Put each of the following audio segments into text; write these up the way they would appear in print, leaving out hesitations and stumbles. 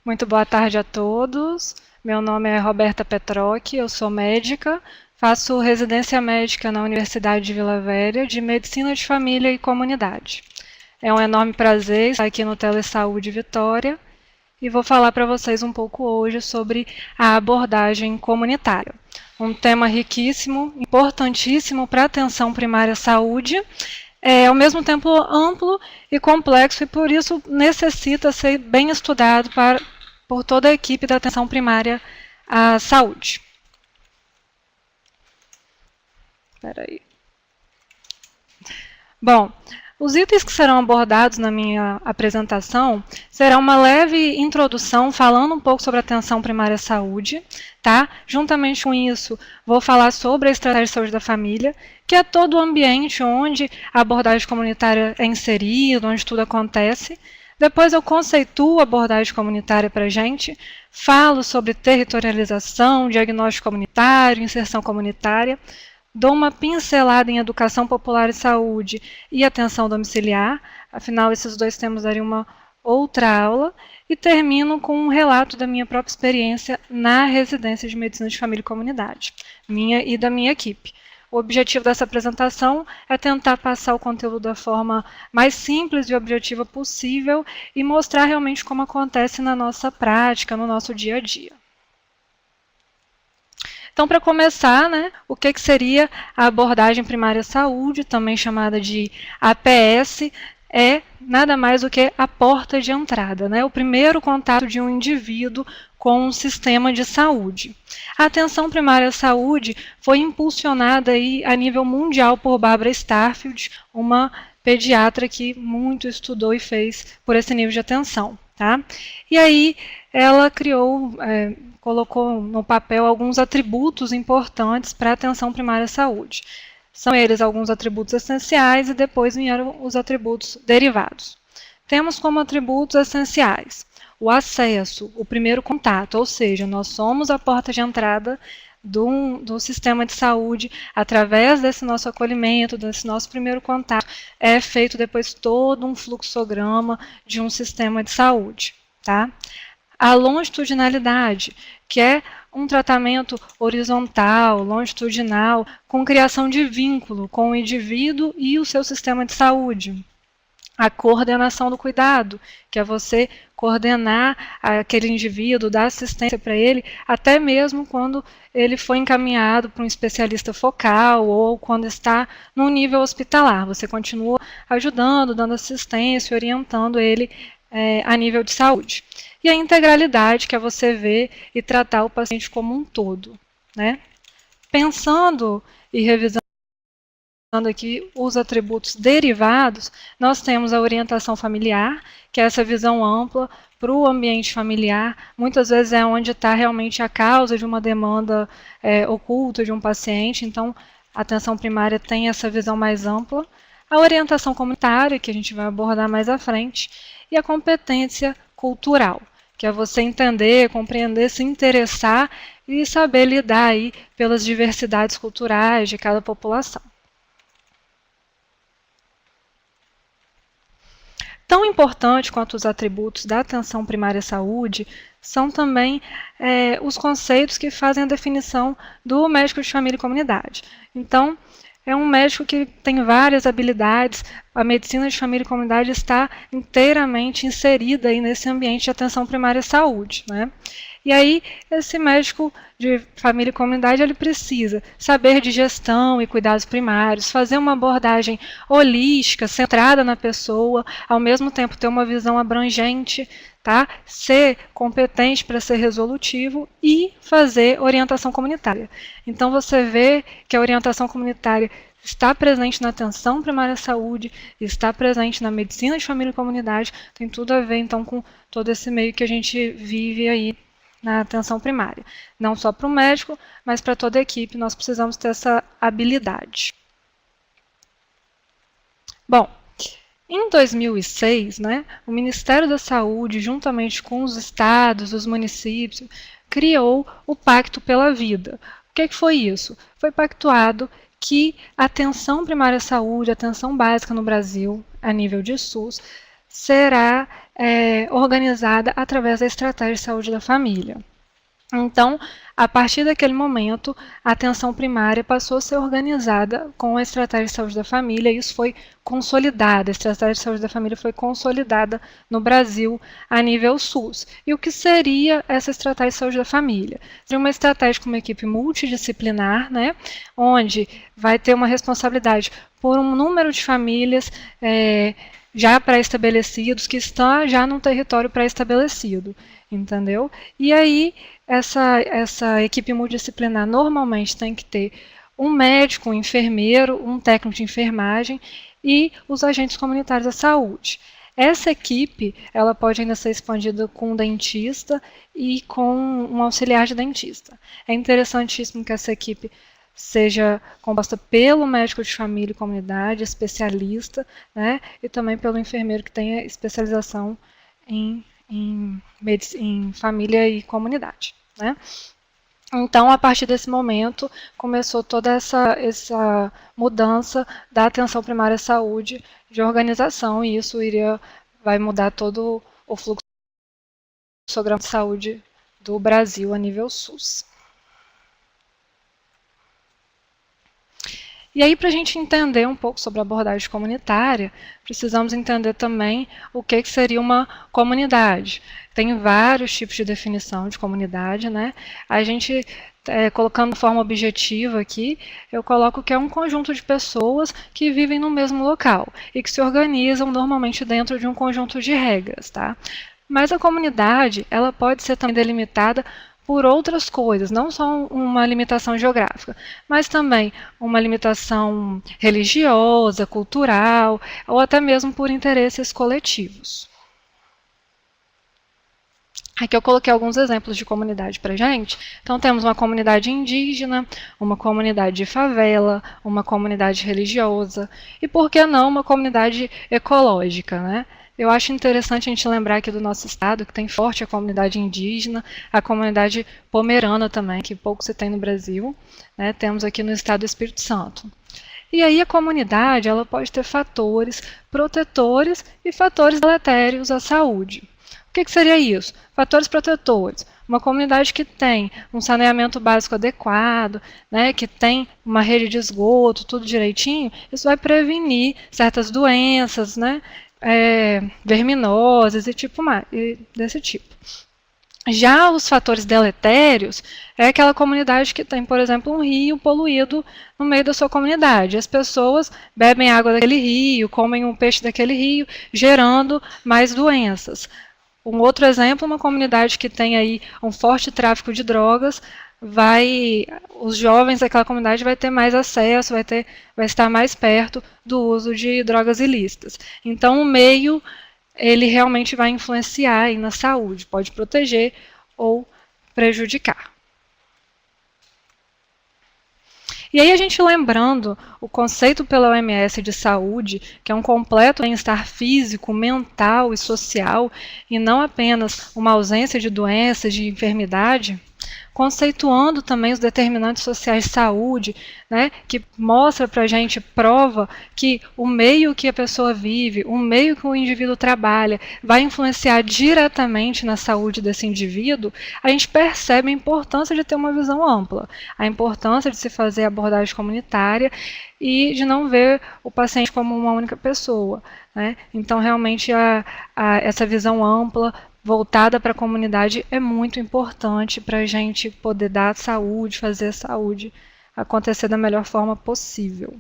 Muito boa tarde a todos. Meu nome é Roberta Petrocchi, eu sou médica, faço residência médica na Universidade de Vila Velha de Medicina de Família e Comunidade. É um enorme prazer estar aqui no Telesaúde Vitória e vou falar para vocês um pouco hoje sobre a abordagem comunitária. Um tema riquíssimo, importantíssimo para a atenção primária à saúde, ao mesmo tempo amplo e complexo, e por isso necessita ser bem estudado por toda a equipe da atenção primária à saúde. Espera aí. Bom, os itens que serão abordados na minha apresentação serão uma leve introdução falando um pouco sobre a atenção primária à saúde, tá? Juntamente com isso, vou falar sobre a estratégia de saúde da família, que é todo o ambiente onde a abordagem comunitária é inserida, onde tudo acontece. Depois eu conceituo a abordagem comunitária para a gente, falo sobre territorialização, diagnóstico comunitário, inserção comunitária, dou uma pincelada em educação popular e saúde e atenção domiciliar, afinal esses dois temas dariam uma outra aula, e termino com um relato da minha própria experiência na residência de medicina de família e comunidade, minha e da minha equipe. O objetivo dessa apresentação é tentar passar o conteúdo da forma mais simples e objetiva possível e mostrar realmente como acontece na nossa prática, no nosso dia a dia. Então, para começar, o que seria a abordagem primária à saúde, também chamada de APS, é nada mais do que a porta de entrada, o primeiro contato de um indivíduo com um sistema de saúde. A atenção primária à saúde foi impulsionada aí a nível mundial por Barbara Starfield, uma pediatra que muito estudou e fez por esse nível de atenção. Tá? E aí ela colocou no papel alguns atributos importantes para a atenção primária à saúde. São eles alguns atributos essenciais e depois vieram os atributos derivados. Temos como atributos essenciais o acesso, o primeiro contato, ou seja, nós somos a porta de entrada do sistema de saúde. Através desse nosso acolhimento, desse nosso primeiro contato, é feito depois todo um fluxograma de um sistema de saúde. Tá? A longitudinalidade, que é um tratamento horizontal, longitudinal, com criação de vínculo com o indivíduo e o seu sistema de saúde. A coordenação do cuidado, que é você coordenar aquele indivíduo, dar assistência para ele, até mesmo quando ele foi encaminhado para um especialista focal ou quando está no nível hospitalar. Você continua ajudando, dando assistência, orientando ele a nível de saúde. E a integralidade, que é você ver e tratar o paciente como um todo. Pensando e revisando aqui os atributos derivados, nós temos a orientação familiar, que é essa visão ampla para o ambiente familiar. Muitas vezes é onde está realmente a causa de uma demanda oculta de um paciente, então a atenção primária tem essa visão mais ampla. A orientação comunitária, que a gente vai abordar mais à frente, e a competência cultural, que é você entender, compreender, se interessar e saber lidar aí pelas diversidades culturais de cada população. Tão importante quanto os atributos da atenção primária à saúde são também os conceitos que fazem a definição do médico de família e comunidade. Então, é um médico que tem várias habilidades, a medicina de família e comunidade está inteiramente inserida aí nesse ambiente de atenção primária à saúde. E aí, esse médico de família e comunidade, ele precisa saber de gestão e cuidados primários, fazer uma abordagem holística, centrada na pessoa, ao mesmo tempo ter uma visão abrangente, tá? Ser competente para ser resolutivo e fazer orientação comunitária. Então, você vê que a orientação comunitária está presente na atenção primária à saúde, está presente na medicina de família e comunidade, tem tudo a ver, então, com todo esse meio que a gente vive aí na atenção primária. Não só para o médico, mas para toda a equipe, nós precisamos ter essa habilidade. Bom, em 2006, o Ministério da Saúde, juntamente com os estados, os municípios, criou o Pacto pela Vida. O que foi isso? Foi pactuado que a atenção primária à saúde, a atenção básica no Brasil, a nível de SUS, será organizada através da estratégia de saúde da família. Então, a partir daquele momento, a atenção primária passou a ser organizada com a estratégia de saúde da família, e isso foi consolidada, a estratégia de saúde da família foi consolidada no Brasil a nível SUS. E o que seria essa estratégia de saúde da família? Seria uma estratégia com uma equipe multidisciplinar, né, onde vai ter uma responsabilidade por um número de famílias já pré-estabelecidos, que está já num território pré-estabelecido, entendeu? E aí, essa equipe multidisciplinar normalmente tem que ter um médico, um enfermeiro, um técnico de enfermagem e os agentes comunitários da saúde. Essa equipe, ela pode ainda ser expandida com um dentista e com um auxiliar de dentista. É interessantíssimo que essa equipe seja composta pelo médico de família e comunidade, especialista, né, e também pelo enfermeiro que tenha especialização em família e comunidade, né? Então, a partir desse momento, começou toda essa mudança da atenção primária à saúde de organização, e isso vai mudar todo o fluxograma de saúde do Brasil a nível SUS. E aí, para a gente entender um pouco sobre a abordagem comunitária, precisamos entender também o que seria uma comunidade. Tem vários tipos de definição de comunidade, né? A gente, colocando de forma objetiva aqui, eu coloco que é um conjunto de pessoas que vivem no mesmo local e que se organizam normalmente dentro de um conjunto de regras, tá? Mas a comunidade, ela pode ser também delimitada por outras coisas, não só uma limitação geográfica, mas também uma limitação religiosa, cultural, ou até mesmo por interesses coletivos. Aqui eu coloquei alguns exemplos de comunidade para a gente. Então temos uma comunidade indígena, uma comunidade de favela, uma comunidade religiosa e, por que não, uma comunidade ecológica, né? Eu acho interessante a gente lembrar aqui do nosso estado, que tem forte a comunidade indígena, a comunidade pomerana também, que pouco se tem no Brasil, né? Temos aqui no estado do Espírito Santo. E aí a comunidade, ela pode ter fatores protetores e fatores deletérios à saúde. O que seria isso? Fatores protetores. Uma comunidade que tem um saneamento básico adequado, né, que tem uma rede de esgoto, tudo direitinho, isso vai prevenir certas doenças, né, verminosas e desse tipo. Já os fatores deletérios é aquela comunidade que tem, por exemplo, um rio poluído no meio da sua comunidade. As pessoas bebem água daquele rio, comem um peixe daquele rio, gerando mais doenças. Um outro exemplo, uma comunidade que tem aí um forte tráfico de drogas, os jovens daquela comunidade vai ter mais acesso, vai estar mais perto do uso de drogas ilícitas. Então, o meio, ele realmente vai influenciar aí na saúde, pode proteger ou prejudicar. E aí a gente lembrando o conceito pela OMS de saúde, que é um completo bem-estar físico, mental e social, e não apenas uma ausência de doenças, de enfermidade, conceituando também os determinantes sociais de saúde, né, que mostra para a gente, prova que o meio que a pessoa vive, o meio que o indivíduo trabalha, vai influenciar diretamente na saúde desse indivíduo, a gente percebe a importância de ter uma visão ampla, a importância de se fazer abordagem comunitária e de não ver o paciente como uma única pessoa, né? Então, realmente, essa visão ampla, voltada para a comunidade, é muito importante para a gente poder dar saúde, fazer a saúde acontecer da melhor forma possível.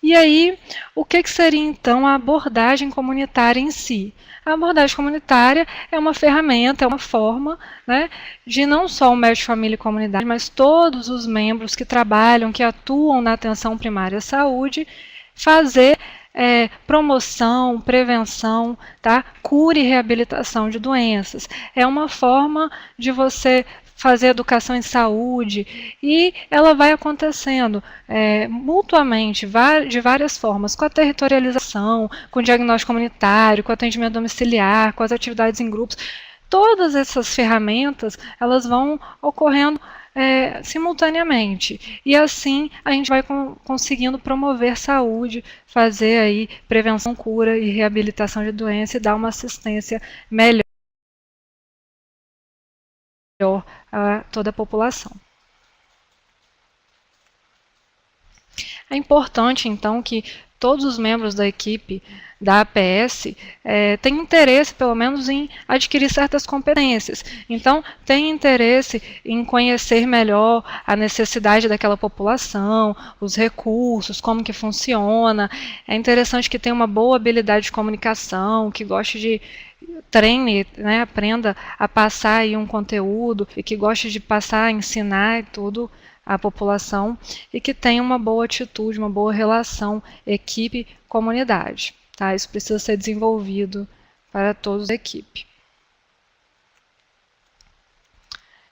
E aí, o que seria então a abordagem comunitária em si? A abordagem comunitária é uma ferramenta, é uma forma, né, de não só o médico de família e comunidade, mas todos os membros que trabalham, que atuam na atenção primária à saúde, fazer promoção, prevenção, tá? Cura e reabilitação de doenças. É uma forma de você fazer educação em saúde e ela vai acontecendo mutuamente, de várias formas, com a territorialização, com o diagnóstico comunitário, com o atendimento domiciliar, com as atividades em grupos. Todas essas ferramentas, elas vão ocorrendo simultaneamente. E assim a gente vai conseguindo promover saúde, fazer aí prevenção, cura e reabilitação de doença e dar uma assistência melhor a toda a população. É importante, então, que todos os membros da equipe da APS têm interesse, pelo menos, em adquirir certas competências. Então, tem interesse em conhecer melhor a necessidade daquela população, os recursos, como que funciona. É interessante que tenha uma boa habilidade de comunicação, que goste de treine, né, aprenda a passar aí um conteúdo e que goste de passar, ensinar e tudo a população e que tenha uma boa atitude, uma boa relação equipe-comunidade. Tá? Isso precisa ser desenvolvido para todos da equipe.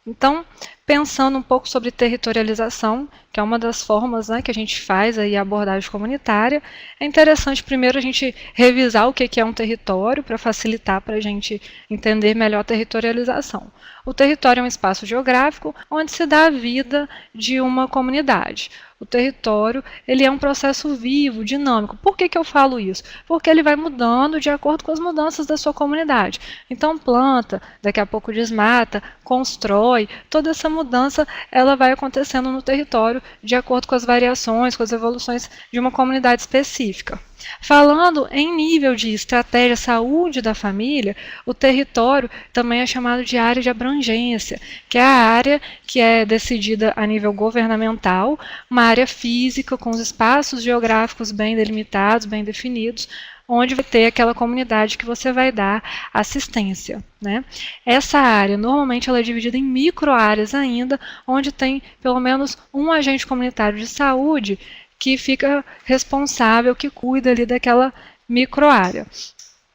Então, pensando um pouco sobre territorialização, que é uma das formas, né, que a gente faz aí a abordagem comunitária, é interessante primeiro a gente revisar o que é um território para facilitar para a gente entender melhor a territorialização. O território é um espaço geográfico onde se dá a vida de uma comunidade. O território ele é um processo vivo, dinâmico. Por que eu falo isso? Porque ele vai mudando de acordo com as mudanças da sua comunidade. Então planta, daqui a pouco desmata, constrói, toda essa mudança ela vai acontecendo no território de acordo com as variações, com as evoluções de uma comunidade específica. Falando em nível de estratégia saúde da família, o território também é chamado de área de abrangência, que é a área que é decidida a nível governamental, uma área física com os espaços geográficos bem delimitados, bem definidos, onde vai ter aquela comunidade que você vai dar assistência. Né? Essa área, normalmente, ela é dividida em micro-áreas ainda, onde tem pelo menos um agente comunitário de saúde que fica responsável, que cuida ali daquela micro-área.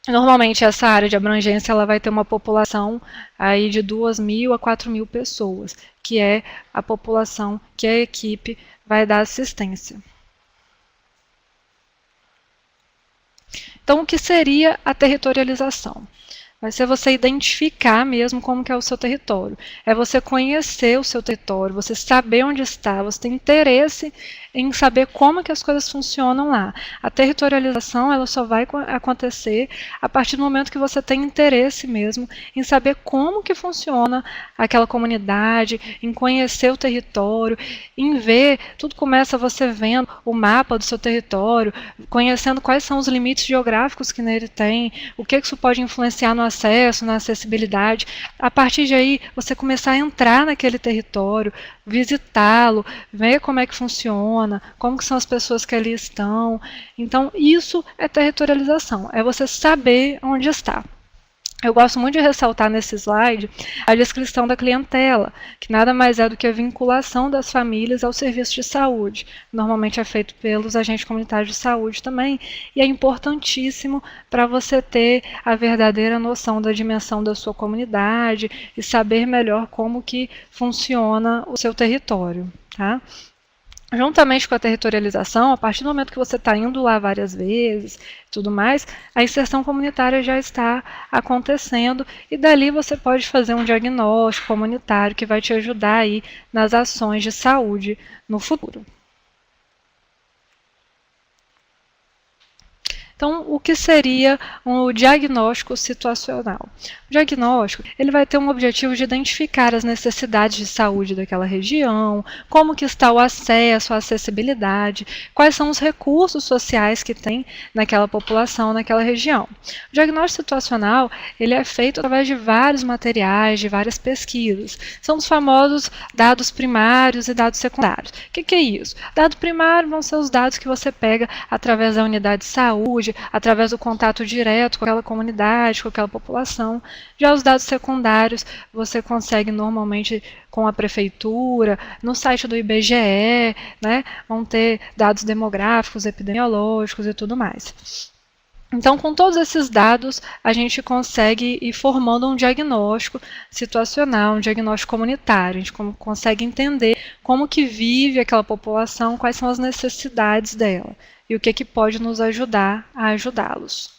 Normalmente, essa área de abrangência ela vai ter uma população aí de 2.000 a 4.000 pessoas, que é a população que a equipe vai dar assistência. Então, o que seria a territorialização? Vai ser você identificar mesmo como que é o seu território. É você conhecer o seu território, você saber onde está, você tem interesse em saber como que as coisas funcionam lá. A territorialização ela só vai acontecer a partir do momento que você tem interesse mesmo em saber como que funciona aquela comunidade, em conhecer o território, em ver, tudo começa você vendo o mapa do seu território, conhecendo quais são os limites geográficos que nele tem, o que isso pode influenciar no acesso, na acessibilidade. A partir de aí, você começar a entrar naquele território, visitá-lo, ver como é que funciona, como que são as pessoas que ali estão. Então, isso é territorialização, é você saber onde está. Eu gosto muito de ressaltar nesse slide a descrição da clientela, que nada mais é do que a vinculação das famílias ao serviço de saúde. Normalmente é feito pelos agentes comunitários de saúde também, e é importantíssimo para você ter a verdadeira noção da dimensão da sua comunidade e saber melhor como que funciona o seu território. Tá? Juntamente com a territorialização, a partir do momento que você está indo lá várias vezes e tudo mais, a inserção comunitária já está acontecendo e dali você pode fazer um diagnóstico comunitário que vai te ajudar aí nas ações de saúde no futuro. Então, o que seria um diagnóstico situacional? O diagnóstico ele vai ter um objetivo de identificar as necessidades de saúde daquela região, como que está o acesso, a acessibilidade, quais são os recursos sociais que tem naquela população, naquela região. O diagnóstico situacional ele é feito através de vários materiais, de várias pesquisas. São os famosos dados primários e dados secundários. O que é isso? Dado primário vão ser os dados que você pega através da unidade de saúde, através do contato direto com aquela comunidade, com aquela população. Já os dados secundários você consegue normalmente com a prefeitura, no site do IBGE, né, vão ter dados demográficos, epidemiológicos e tudo mais. Então, com todos esses dados, a gente consegue ir formando um diagnóstico situacional, um diagnóstico comunitário. A gente consegue entender como que vive aquela população, quais são as necessidades dela e o que que pode nos ajudar a ajudá-los.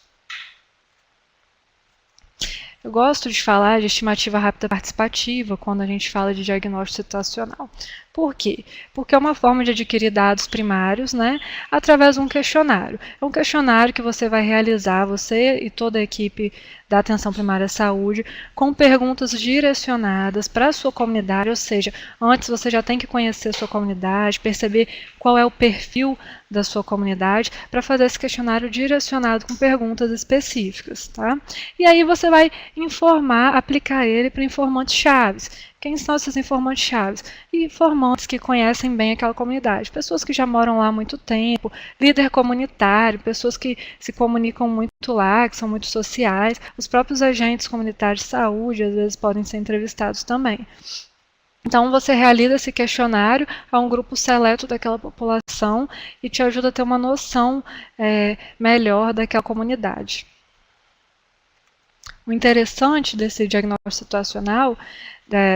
Eu gosto de falar de estimativa rápida participativa quando a gente fala de diagnóstico situacional. Por quê? Porque é uma forma de adquirir dados primários, né, através de um questionário. É um questionário que você vai realizar, você e toda a equipe da Atenção Primária à Saúde, com perguntas direcionadas para a sua comunidade, ou seja, antes você já tem que conhecer a sua comunidade, perceber qual é o perfil da sua comunidade, para fazer esse questionário direcionado com perguntas específicas, tá? E aí você vai informar, aplicar ele para informantes chaves. Quem são esses informantes chaves? Informantes que conhecem bem aquela comunidade, pessoas que já moram lá há muito tempo, líder comunitário, pessoas que se comunicam muito lá, que são muito sociais, os próprios agentes comunitários de saúde, às vezes podem ser entrevistados também. Então você realiza esse questionário a um grupo seleto daquela população e te ajuda a ter uma noção melhor daquela comunidade. O interessante desse diagnóstico situacional,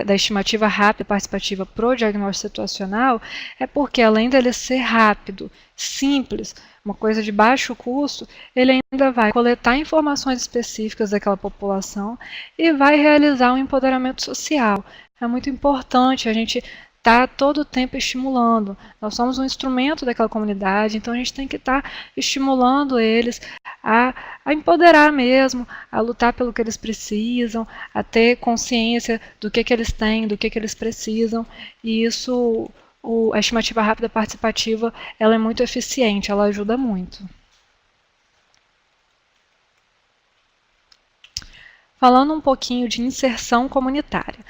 da estimativa rápida participativa para o diagnóstico situacional, é porque além dele ser rápido, simples, uma coisa de baixo custo, ele ainda vai coletar informações específicas daquela população e vai realizar um empoderamento social. É muito importante a gente estar todo o tempo estimulando. Nós somos um instrumento daquela comunidade, então a gente tem que estar estimulando eles a empoderar mesmo, a lutar pelo que eles precisam, a ter consciência do que eles têm, do que eles precisam, e isso, a estimativa rápida participativa, ela é muito eficiente, ela ajuda muito. Falando um pouquinho de inserção comunitária.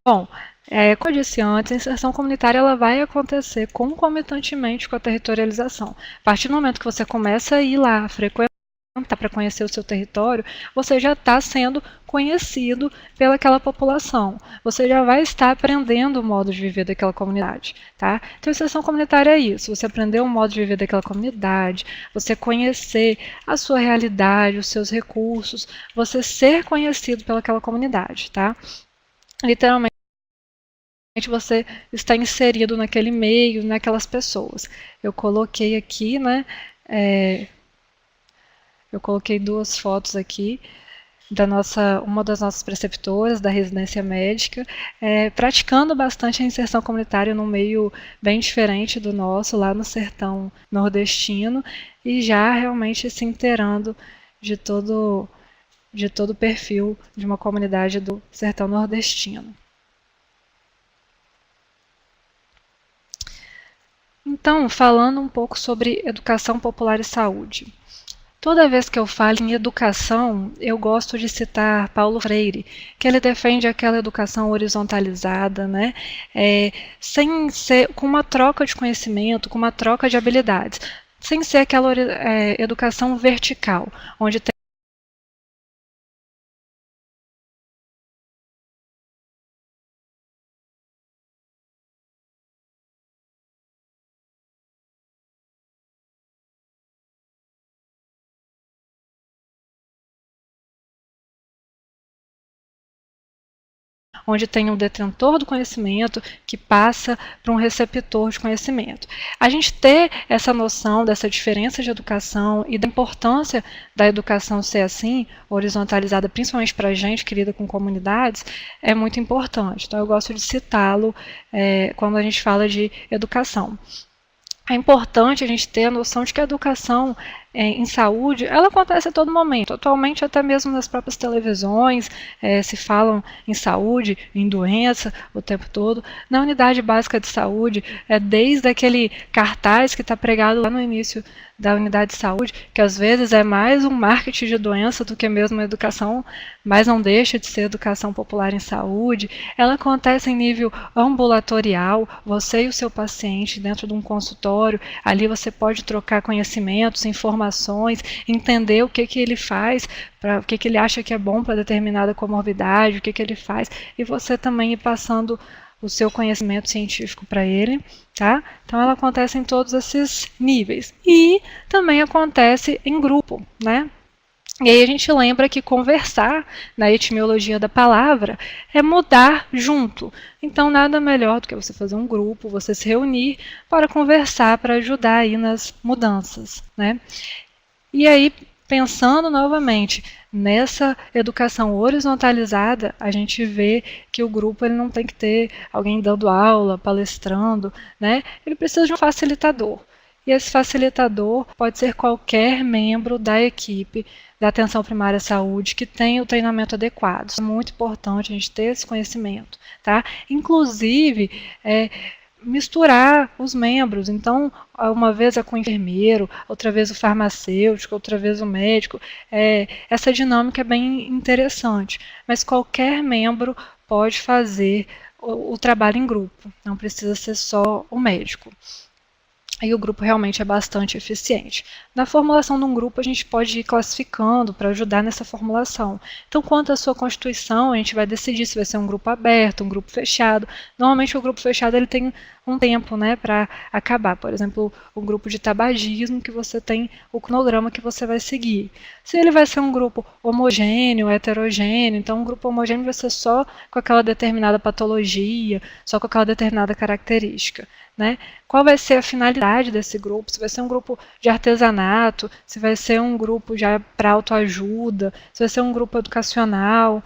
Bom, como eu disse antes, a inserção comunitária ela vai acontecer concomitantemente com a territorialização. A partir do momento que você começa a ir lá, frequentar para conhecer o seu território, você já está sendo conhecido pelaquela população. Você já vai estar aprendendo o modo de viver daquela comunidade, tá? Então, a inserção comunitária é isso, você aprender o modo de viver daquela comunidade, você conhecer a sua realidade, os seus recursos, você ser conhecido pelaquela comunidade, tá? Literalmente, você está inserido naquele meio, naquelas pessoas. Eu coloquei aqui, né, eu coloquei duas fotos aqui uma das nossas preceptoras da residência médica, praticando bastante a inserção comunitária num meio bem diferente do nosso, lá no sertão nordestino, e já realmente se inteirando de todo o perfil de uma comunidade do sertão nordestino. Então, falando um pouco sobre educação popular e saúde. Toda vez que eu falo em educação, eu gosto de citar Paulo Freire, que ele defende aquela educação horizontalizada, né? Sem ser, com uma troca de conhecimento, com uma troca de habilidades, sem ser aquela educação vertical, onde tem um detentor do conhecimento que passa para um receptor de conhecimento. A gente ter essa noção dessa diferença de educação e da importância da educação ser assim, horizontalizada, principalmente para a gente que lida com comunidades, é muito importante. Então, eu gosto de citá-lo quando a gente fala de educação. É importante a gente ter a noção de que a educação em saúde, ela acontece a todo momento. Atualmente, até mesmo nas próprias televisões, se falam em saúde, em doença, o tempo todo. Na unidade básica de saúde, desde aquele cartaz que está pregado lá no início da unidade de saúde, que às vezes é mais um marketing de doença do que mesmo a educação, mas não deixa de ser educação popular em saúde. Ela acontece em nível ambulatorial, você e o seu paciente dentro de um consultório, ali você pode trocar conhecimentos, informações, entender o que ele faz, o que ele acha que é bom para determinada comorbidade, o que ele faz, e você também ir passando o seu conhecimento científico para ele, tá? Então ela acontece em todos esses níveis. E também acontece em grupo, né? E aí a gente lembra que conversar, na etimologia da palavra, é mudar junto. Então nada melhor do que você fazer um grupo, você se reunir para conversar, para ajudar aí nas mudanças, né? E aí, pensando novamente nessa educação horizontalizada, a gente vê que o grupo ele não tem que ter alguém dando aula, palestrando, né? Ele precisa de um facilitador. E esse facilitador pode ser qualquer membro da equipe da atenção primária à saúde que tenha o treinamento adequado. É muito importante a gente ter esse conhecimento, tá? Inclusive, misturar os membros. Então, uma vez é com o enfermeiro, outra vez o farmacêutico, outra vez o médico. Essa dinâmica é bem interessante, mas qualquer membro pode fazer o trabalho em grupo, não precisa ser só o médico. E o grupo realmente é bastante eficiente. Na formulação de um grupo, a gente pode ir classificando para ajudar nessa formulação. Então, quanto à sua constituição, a gente vai decidir se vai ser um grupo aberto, um grupo fechado. Normalmente, o grupo fechado ele tem um tempo, né, para acabar. Por exemplo, o grupo de tabagismo, que você tem o cronograma que você vai seguir. Se ele vai ser um grupo homogêneo, heterogêneo, então um grupo homogêneo vai ser só com aquela determinada patologia, só com aquela determinada característica, né? Qual vai ser a finalidade desse grupo? Se vai ser um grupo de artesanato, se vai ser um grupo já para autoajuda, se vai ser um grupo educacional.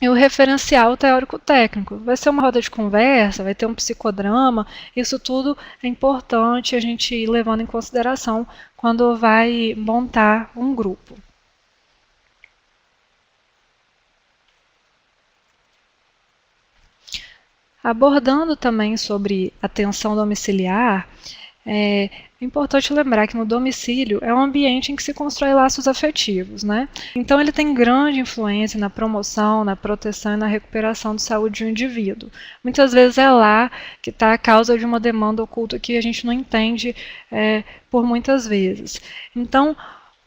E o referencial teórico-técnico. Vai ser uma roda de conversa, vai ter um psicodrama. Isso tudo é importante a gente ir levando em consideração quando vai montar um grupo. Abordando também sobre atenção domiciliar, é importante lembrar que no domicílio é um ambiente em que se constrói laços afetivos, né? Então ele tem grande influência na promoção, na proteção e na recuperação de saúde do indivíduo. Muitas vezes é lá que está a causa de uma demanda oculta que a gente não entende por muitas vezes. Então,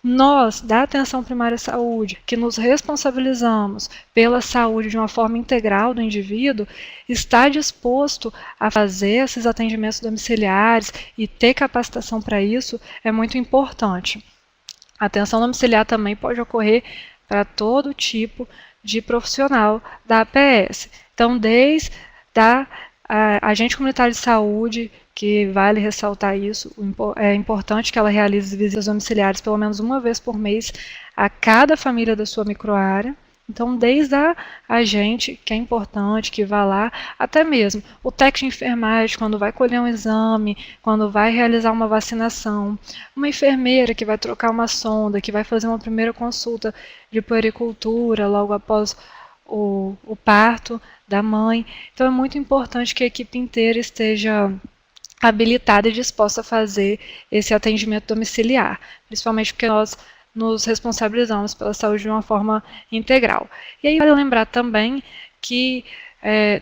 nós, da atenção primária à saúde, que nos responsabilizamos pela saúde de uma forma integral do indivíduo, está disposto a fazer esses atendimentos domiciliares e ter capacitação para isso é muito importante. A atenção domiciliar também pode ocorrer para todo tipo de profissional da APS. Então, desde a agente comunitário de saúde, que vale ressaltar isso, é importante que ela realize visitas domiciliares pelo menos uma vez por mês a cada família da sua microárea. Então, desde a agente, que é importante, que vá lá, até mesmo o técnico de enfermagem, quando vai colher um exame, quando vai realizar uma vacinação, uma enfermeira que vai trocar uma sonda, que vai fazer uma primeira consulta de puericultura logo após o parto da mãe. Então, é muito importante que a equipe inteira esteja habilitada e disposta a fazer esse atendimento domiciliar, principalmente porque nós nos responsabilizamos pela saúde de uma forma integral. E aí vale lembrar também que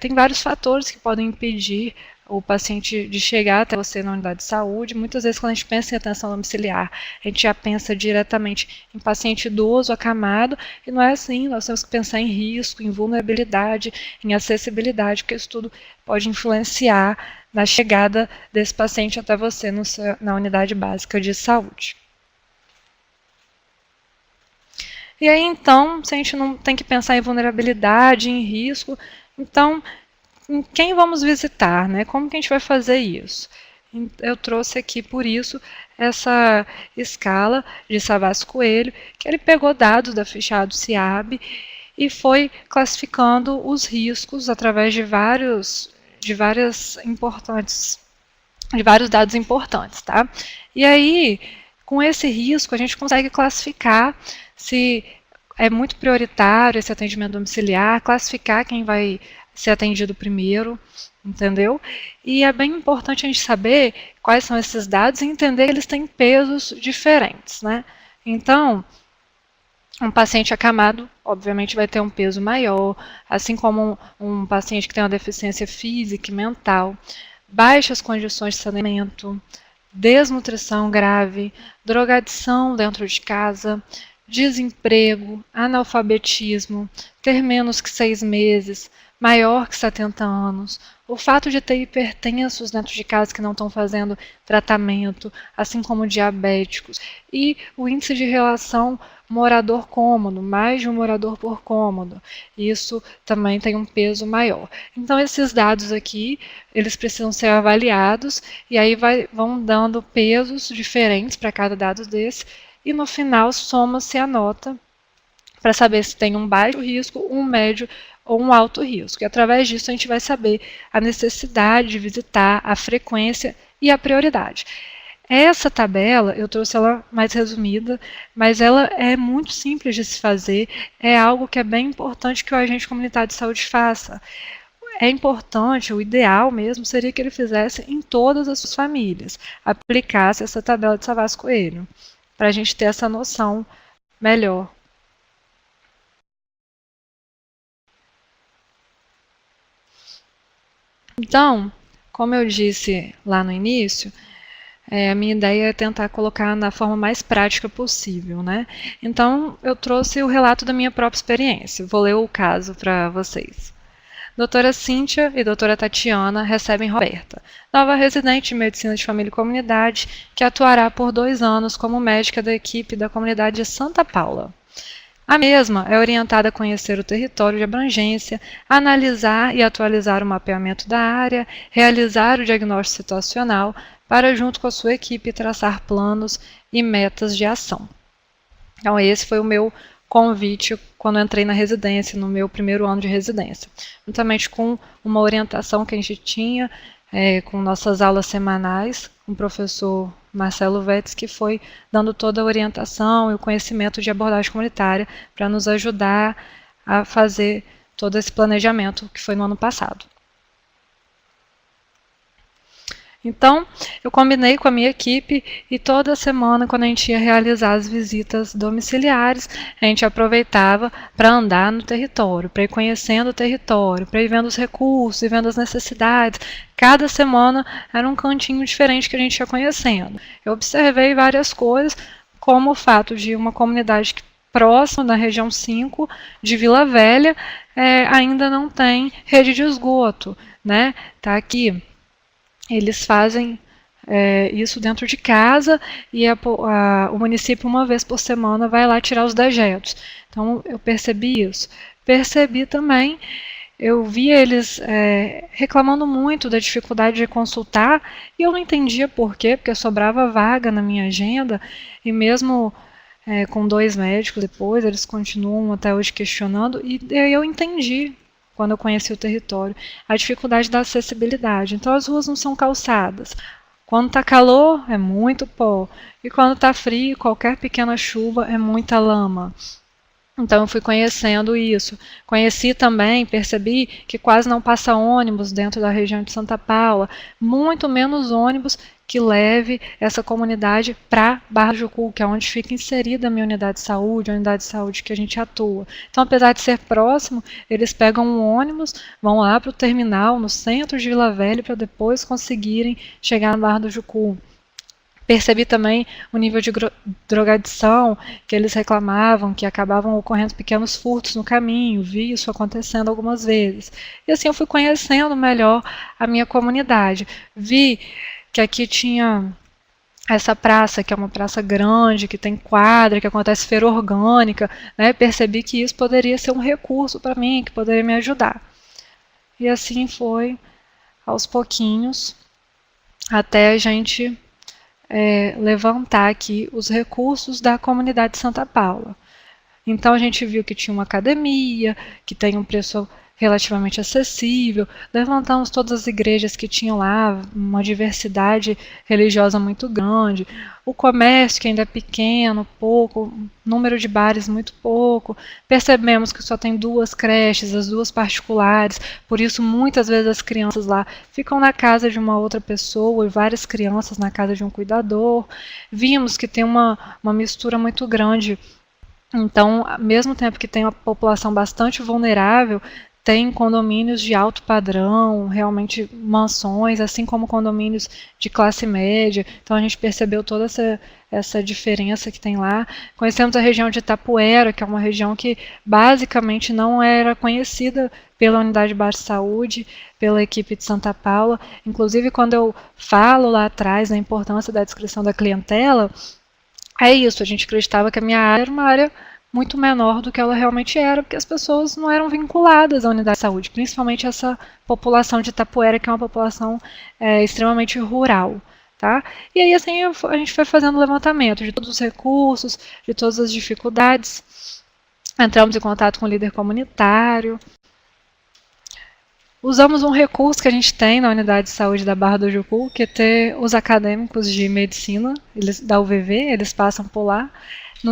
tem vários fatores que podem impedir o paciente de chegar até você na unidade de saúde. Muitas vezes, quando a gente pensa em atenção domiciliar, a gente já pensa diretamente em paciente idoso, acamado, e não é assim. Nós temos que pensar em risco, em vulnerabilidade, em acessibilidade, porque isso tudo pode influenciar na chegada desse paciente até você na unidade básica de saúde. E aí, então, se a gente não tem que pensar em vulnerabilidade, em risco, então, em quem vamos visitar, né? Como que a gente vai fazer isso? Eu trouxe aqui, por isso, essa escala de Savas Coelho, que ele pegou dados da ficha do CIAB e foi classificando os riscos através de vários dados importantes, tá? E aí, com esse risco, a gente consegue classificar se é muito prioritário esse atendimento domiciliar, classificar quem vai ser atendido primeiro, entendeu? E é bem importante a gente saber quais são esses dados e entender que eles têm pesos diferentes, né? Então, um paciente acamado, obviamente, vai ter um peso maior, assim como um paciente que tem uma deficiência física e mental, baixas condições de saneamento, desnutrição grave, drogadição dentro de casa, desemprego, analfabetismo, ter menos que 6 meses, maior que 70 anos, o fato de ter hipertensos dentro de casa que não estão fazendo tratamento, assim como diabéticos, e o índice de relação morador cômodo, mais de um morador por cômodo, isso também tem um peso maior. Então, esses dados aqui, eles precisam ser avaliados, e aí vão dando pesos diferentes para cada dado desse, e no final soma-se a nota para saber se tem um baixo risco, um médio ou um alto risco. E através disso a gente vai saber a necessidade de visitar, a frequência e a prioridade. Essa tabela, eu trouxe ela mais resumida, mas ela é muito simples de se fazer, é algo que é bem importante que o agente comunitário de saúde faça. É importante, o ideal mesmo seria que ele fizesse em todas as suas famílias, aplicasse essa tabela de Savassi Coelho, para a gente ter essa noção melhor. Então, como eu disse lá no início, a minha ideia é tentar colocar na forma mais prática possível, né? Então, eu trouxe o relato da minha própria experiência. Vou ler o caso para vocês. Doutora Cíntia e doutora Tatiana recebem Roberta, nova residente de Medicina de Família e Comunidade, que atuará por 2 anos como médica da equipe da comunidade de Santa Paula. A mesma é orientada a conhecer o território de abrangência, analisar e atualizar o mapeamento da área, realizar o diagnóstico situacional, para, junto com a sua equipe, traçar planos e metas de ação. Então, esse foi o meu convite quando entrei na residência, no meu primeiro ano de residência. Juntamente com uma orientação que a gente tinha, com nossas aulas semanais, com o professor Marcelo Vettes, que foi dando toda a orientação e o conhecimento de abordagem comunitária para nos ajudar a fazer todo esse planejamento que foi no ano passado. Então, eu combinei com a minha equipe e toda semana, quando a gente ia realizar as visitas domiciliares, a gente aproveitava para andar no território, para ir conhecendo o território, para ir vendo os recursos e vendo as necessidades. Cada semana era um cantinho diferente que a gente ia conhecendo. Eu observei várias coisas, como o fato de uma comunidade próxima, na região 5 de Vila Velha, ainda não tem rede de esgoto, né? Tá aqui. Eles fazem isso dentro de casa e o município, uma vez por semana, vai lá tirar os dejetos. Então, eu percebi isso. Percebi também, eu vi eles reclamando muito da dificuldade de consultar e eu não entendia por quê, porque sobrava vaga na minha agenda e mesmo com 2 médicos depois, eles continuam até hoje questionando e eu entendi. Quando eu conheci o território, a dificuldade da acessibilidade. Então, as ruas não são calçadas. Quando está calor, é muito pó. E quando está frio, qualquer pequena chuva é muita lama. Então, eu fui conhecendo isso. Conheci também, percebi que quase não passa ônibus dentro da região de Santa Paula. Muito menos ônibus que leve essa comunidade para Barra do Jucu, que é onde fica inserida a minha unidade de saúde que a gente atua. Então, apesar de ser próximo, eles pegam um ônibus, vão lá para o terminal, no centro de Vila Velha, para depois conseguirem chegar na Barra do Jucu. Percebi também o nível de drogadição, que eles reclamavam, que acabavam ocorrendo pequenos furtos no caminho, vi isso acontecendo algumas vezes. E assim eu fui conhecendo melhor a minha comunidade. Vi que aqui tinha essa praça, que é uma praça grande, que tem quadra, que acontece feira orgânica, né? Percebi que isso poderia ser um recurso para mim, que poderia me ajudar. E assim foi, aos pouquinhos, até a gente levantar aqui os recursos da comunidade de Santa Paula. Então, a gente viu que tinha uma academia, que tem um preço relativamente acessível, levantamos todas as igrejas que tinham lá, uma diversidade religiosa muito grande, o comércio que ainda é pequeno, pouco, número de bares muito pouco, percebemos que só tem 2 creches, as 2 particulares, por isso muitas vezes as crianças lá ficam na casa de uma outra pessoa e várias crianças na casa de um cuidador. Vimos que tem uma mistura muito grande. Então, ao mesmo tempo que tem uma população bastante vulnerável, tem condomínios de alto padrão, realmente mansões, assim como condomínios de classe média. Então, a gente percebeu toda essa diferença que tem lá. Conhecemos a região de Itapuera, que é uma região que basicamente não era conhecida pela unidade básica de saúde, pela equipe de Santa Paula. Inclusive, quando eu falo lá atrás da importância da descrição da clientela, é isso, a gente acreditava que a minha área era uma área muito menor do que ela realmente era, porque as pessoas não eram vinculadas à unidade de saúde, principalmente essa população de Itapuera, que é uma população extremamente rural, Tá? E aí assim a gente foi fazendo o levantamento de todos os recursos, de todas as dificuldades. Entramos em contato com o líder comunitário. Usamos um recurso que a gente tem na unidade de saúde da Barra do Jucu, que é ter os acadêmicos de medicina, da UVV, eles passam por lá.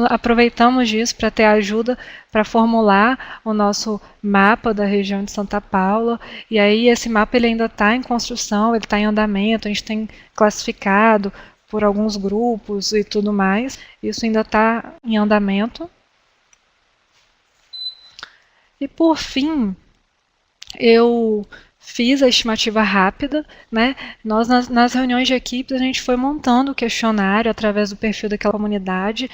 Aproveitamos disso para ter ajuda para formular o nosso mapa da região de Santa Paula, e aí esse mapa ele ainda está em construção, ele está em andamento, a gente tem classificado por alguns grupos e tudo mais, isso ainda está em andamento. E por fim, eu fiz a estimativa rápida, né? Nós nas reuniões de equipes a gente foi montando o questionário através do perfil daquela comunidade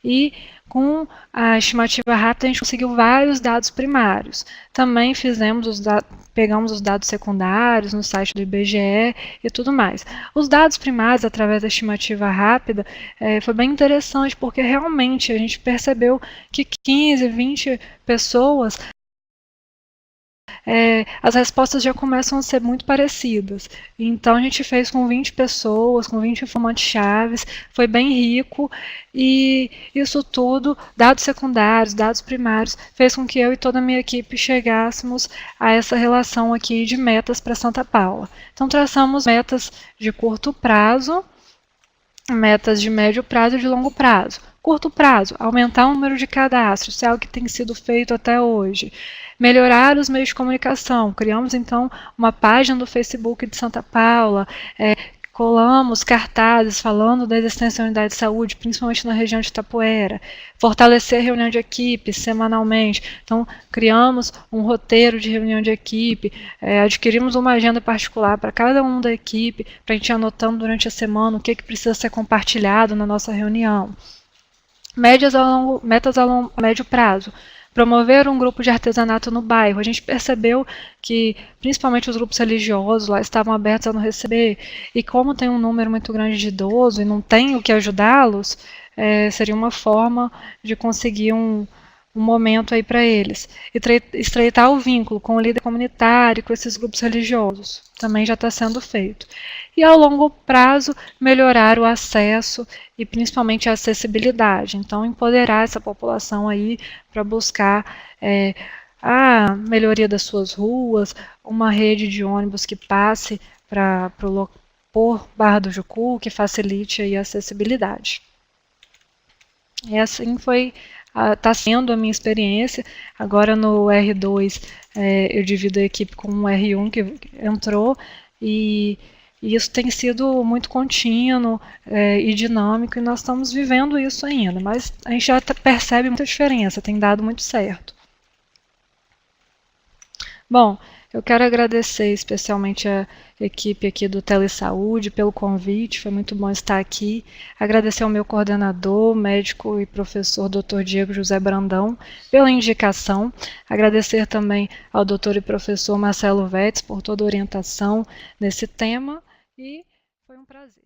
e com a estimativa rápida a gente conseguiu vários dados primários. Também pegamos os dados secundários no site do IBGE e tudo mais. Os dados primários através da estimativa rápida foi bem interessante porque realmente a gente percebeu que 15, 20 pessoas as respostas já começam a ser muito parecidas. Então a gente fez com 20 pessoas, com 20 informantes chaves, foi bem rico e isso tudo, dados secundários, dados primários, fez com que eu e toda a minha equipe chegássemos a essa relação aqui de metas para Santa Paula. Então traçamos metas de curto prazo, metas de médio prazo e de longo prazo. Curto prazo, aumentar o número de cadastros, isso é algo que tem sido feito até hoje. Melhorar os meios de comunicação, criamos então uma página do Facebook de Santa Paula, colamos cartazes falando da existência da unidade de saúde, principalmente na região de Itapuera, fortalecer a reunião de equipe semanalmente, então criamos um roteiro de reunião de equipe, adquirimos uma agenda particular para cada um da equipe, para a gente ir anotando durante a semana o que precisa ser compartilhado na nossa reunião. Metas a médio prazo. Promover um grupo de artesanato no bairro. A gente percebeu que, principalmente os grupos religiosos lá estavam abertos a não receber, e como tem um número muito grande de idosos e não tem o que ajudá-los, seria uma forma de conseguir um momento aí para eles. E estreitar o vínculo com o líder comunitário, com esses grupos religiosos. Também já está sendo feito. E ao longo prazo, melhorar o acesso e principalmente a acessibilidade. Então, empoderar essa população aí para buscar a melhoria das suas ruas, uma rede de ônibus que passe por Barra do Jucu, que facilite aí a acessibilidade. E assim está sendo a minha experiência. Agora no R2 eu divido a equipe com um R1 que entrou e isso tem sido muito contínuo e dinâmico e nós estamos vivendo isso ainda, mas a gente já percebe muita diferença, tem dado muito certo. Bom, eu quero agradecer especialmente a equipe aqui do Telesaúde pelo convite, foi muito bom estar aqui. Agradecer ao meu coordenador, médico e professor Dr. Diego José Brandão, pela indicação. Agradecer também ao Dr. e professor Marcelo Vettes por toda a orientação nesse tema e foi um prazer.